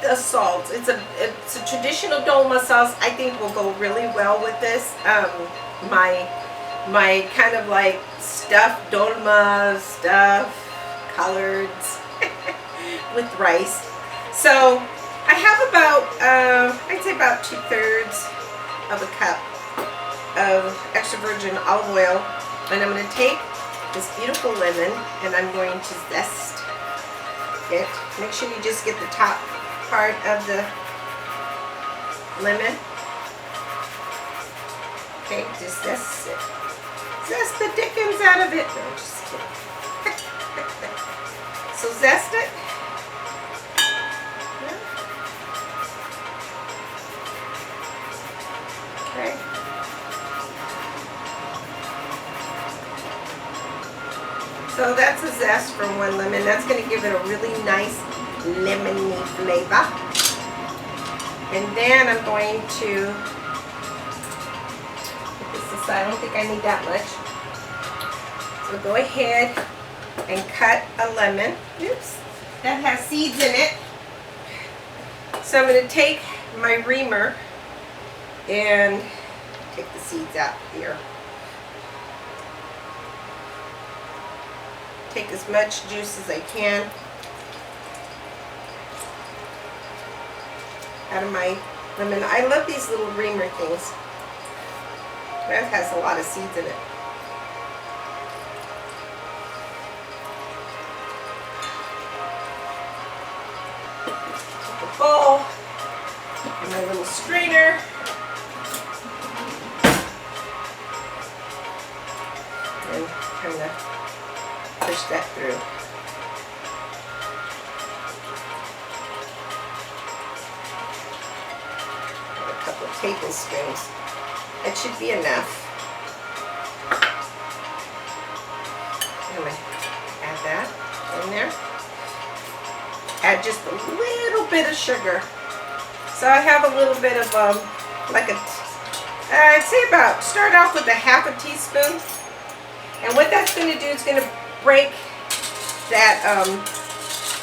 the salt. It's a traditional dolma sauce. I think will go really well with this. My kind of like stuffed dolma stuff, collards with rice. So I have about I'd say about 2/3 of a cup of extra virgin olive oil, and I'm going to take this beautiful lemon and I'm going to zest it. Make sure you just get the top part of the lemon. Okay, just zest it. Zest the dickens out of it. No, just kidding. So zest it. Okay. So that's a zest from one lemon. That's going to give it a really nice lemony flavor. And then I'm going to put this aside. I don't think I need that much. So go ahead and cut a lemon. Oops. That has seeds in it. So I'm going to take my reamer and take the seeds out here. Take as much juice as I can out of my lemon. I love these little reamer things. That has a lot of seeds in it. Take a bowl and my little strainer. And kind of push that through. Add a couple of tablespoons. That should be enough. I'm going to add that in there. Add just a little bit of sugar. So I have a little bit of like a, I'd say about, start off with a half a teaspoon. And what that's going to do is going to break that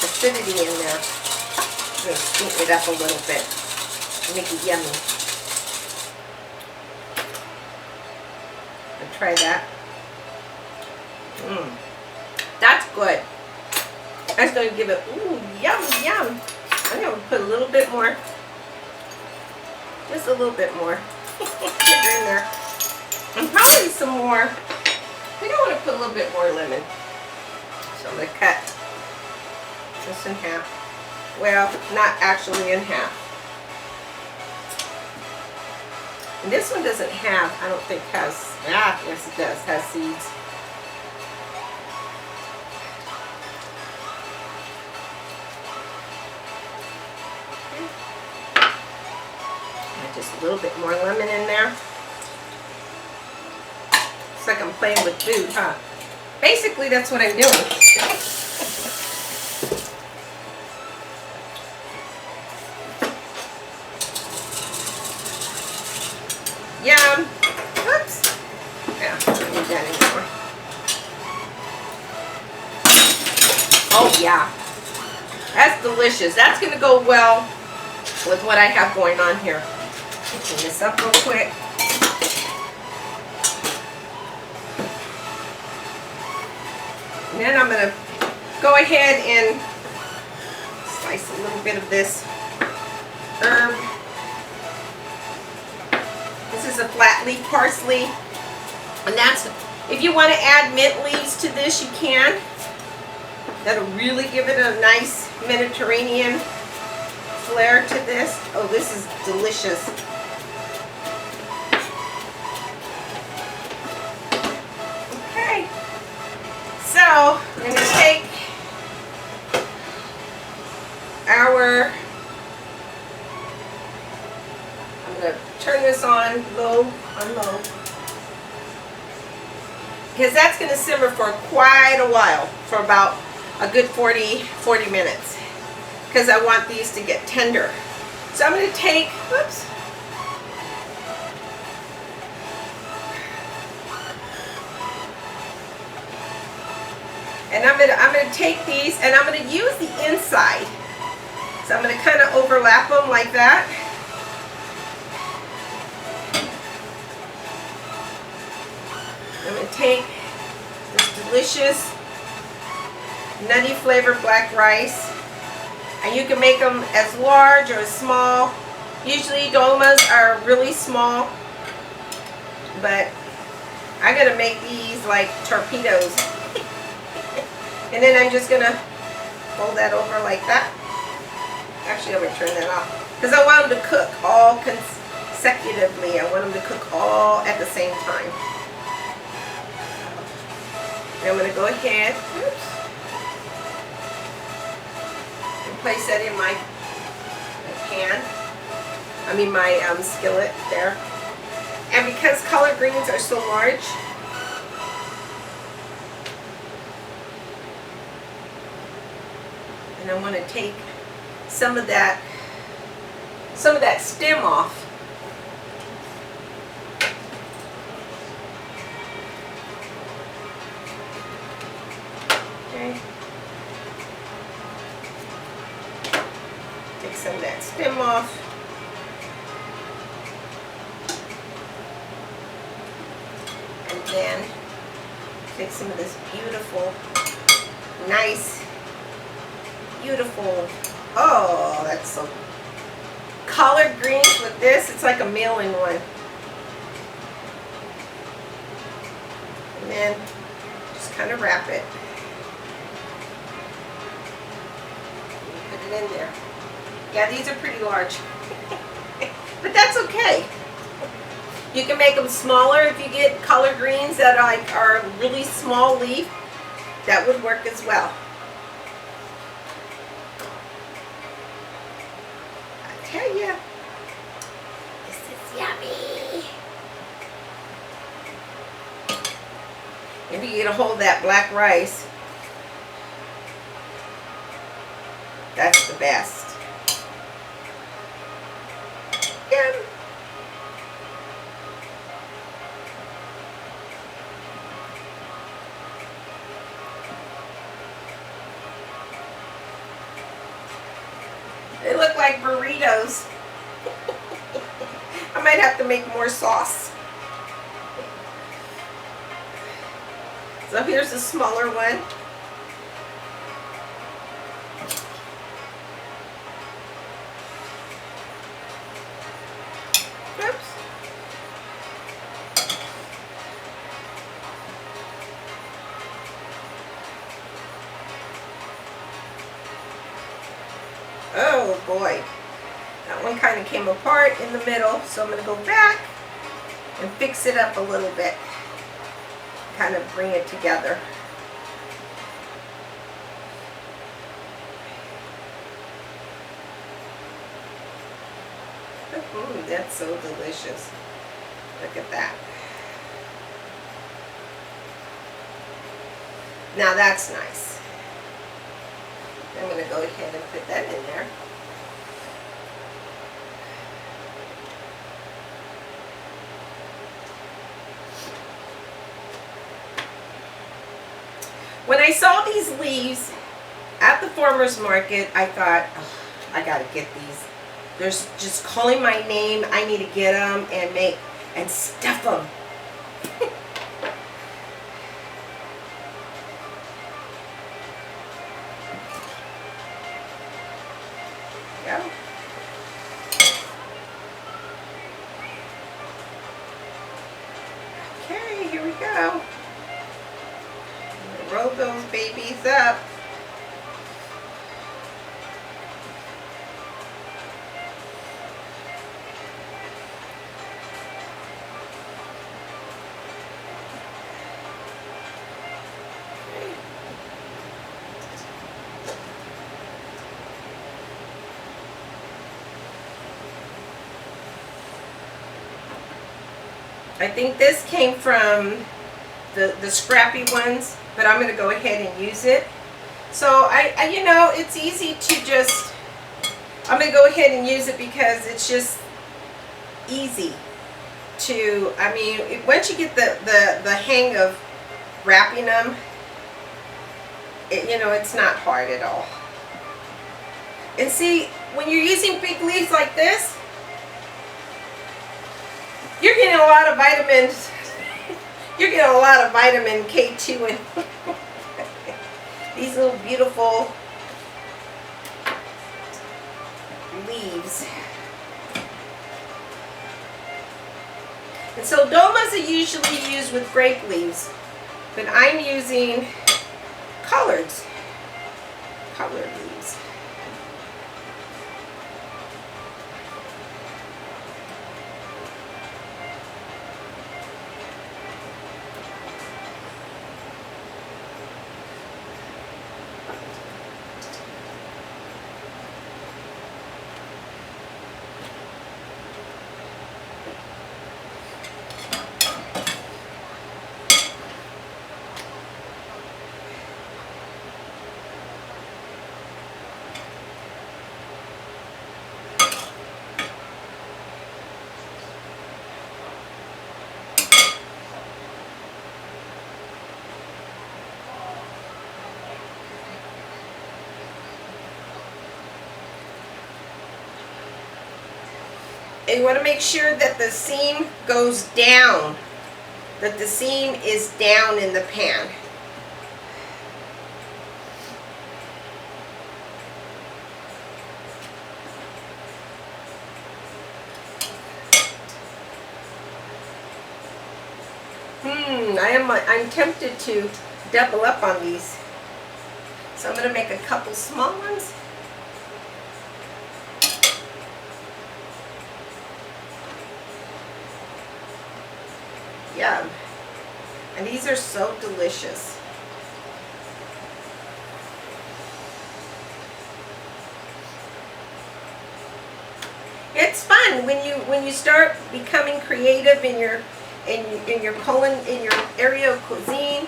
acidity in there. I'm going to sweeten it up a little bit and make it yummy. I'll try that. That's good. That's going to give it, ooh, yum, yum. I'm going to put a little bit more, just a little bit more sugar in there. And probably some more. I think I want to put a little bit more lemon. So I'm going to cut this in half. Well, not actually in half. And this one doesn't have, I don't think has, yes it does, has seeds. And just a little bit more lemon in there. It's like I'm playing with food, huh? Basically, that's what I'm doing. Yum. Oops. Yeah, I don't need that anymore. Oh, yeah. That's delicious. That's going to go well with what I have going on here. Clean this up real quick. And then I'm going to go ahead and slice a little bit of this herb. This is a flat leaf parsley. And that's, if you want to add mint leaves to this, you can. That'll really give it a nice Mediterranean flair to this. Oh, this is delicious. Okay. So, we're going to take our, I'm going to turn this on low, because that's going to simmer for quite a while, for about a good 40 minutes, because I want these to get tender. So I'm going to take, whoops, and I'm going to take these and I'm going to use the inside. So I'm going to kind of overlap them like that. I'm going to take this delicious nutty flavored black rice, and you can make them as large or as small. Usually dolmas are really small, but I'm going to make these like torpedoes. And then I'm just going to fold that over like that. Actually, I'm going to turn that off because I want them to cook all consecutively. I want them to cook all at the same time. And I'm going to go ahead, and place that in my pan. I mean my skillet there. And because collard greens are so large, and I want to take some of that stem off. Okay. Take some of that stem off. And then take some of this beautiful, nice, beautiful, oh, that's so, collard greens with this, it's like a meal in one. And then just kind of wrap it. Put it in there. Yeah, these are pretty large. But that's okay. You can make them smaller if you get collard greens that are really small leaf. That would work as well. I tell you, this is yummy. If you get a hold of that black rice, that's the best. Yum. They look like burritos. I might have to make more sauce. So here's a smaller one. Oops. Oh boy, that one kind of came apart in the middle, so I'm going to go back and fix it up a little bit, kind of bring it together. Ooh, that's so delicious. Look at that. Now that's nice. I'm going to go ahead and put that in there. When I saw these leaves at the farmer's market, I thought, oh, I got to get these. They're just calling my name. I need to get them and make and stuff them. Go. Okay, here we go. I'm gonna roll those babies up. I think this came from the scrappy ones, but I'm going to go ahead and use it. So I you know, it's easy to just, I'm going to go ahead and use it because it's just easy to, I mean, once you get the hang of wrapping them, you know, it's not hard at all. And see, when you're using big leaves like this, you're getting a lot of vitamins. You're getting a lot of vitamin K2 in these little beautiful leaves. And so dolmas are usually used with grape leaves, but I'm using colored leaves. And you want to make sure that the seam goes down, that the seam is down in the pan. I'm tempted to double up on these. So I'm going to make a couple small ones. Yum. And these are so delicious. It's fun when you start becoming creative in your area of cuisine,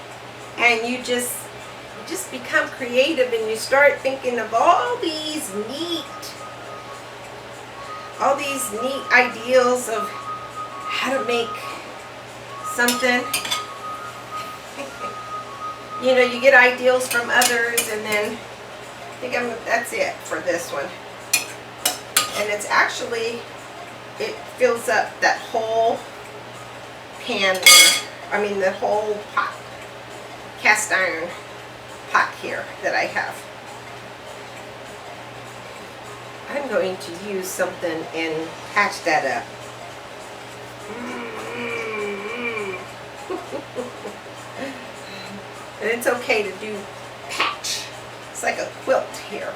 and you just become creative and you start thinking of all these neat ideals of how to make something. You know, you get ideals from others, and then I think that's it for this one. And it's actually, it fills up that whole pan there. I mean the whole pot, cast iron pot here that I have. I'm going to use something and patch that up. And it's okay to do patch. It's like a quilt here.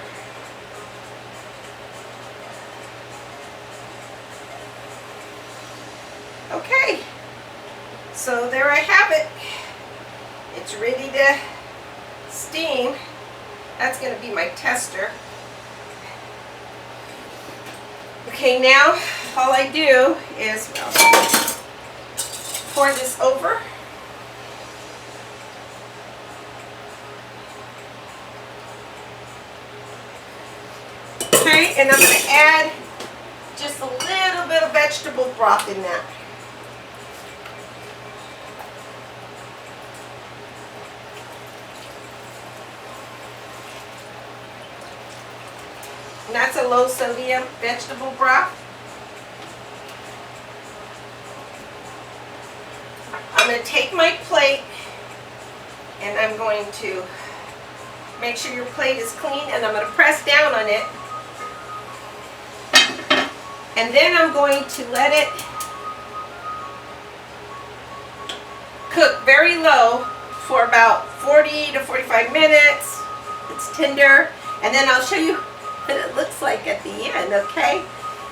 Okay, so there I have it. It's ready to steam. That's going to be my tester. Okay, now all I do is pour this over. Okay, and I'm going to add just a little bit of vegetable broth in that. And that's a low sodium vegetable broth. I'm going to take my plate and I'm going to make sure your plate is clean, and I'm going to press down on it. And then I'm going to let it cook very low for about 40 to 45 minutes. It's tender. And then I'll show you what it looks like at the end, okay?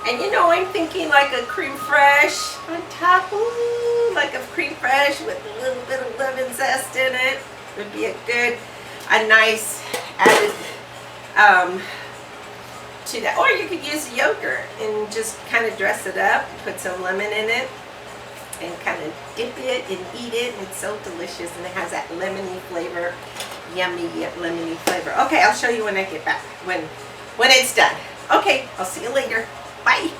And you know, I'm thinking like a creme fraiche on top. Ooh, like a creme fraiche with a little bit of lemon zest in it. Would be a nice added to that. Or you could use yogurt and just kind of dress it up, put some lemon in it, and kind of dip it and eat it. It's so delicious, and it has that lemony flavor, yummy lemony flavor. Okay, I'll show you when I get back, when it's done. Okay, I'll see you later. Bye.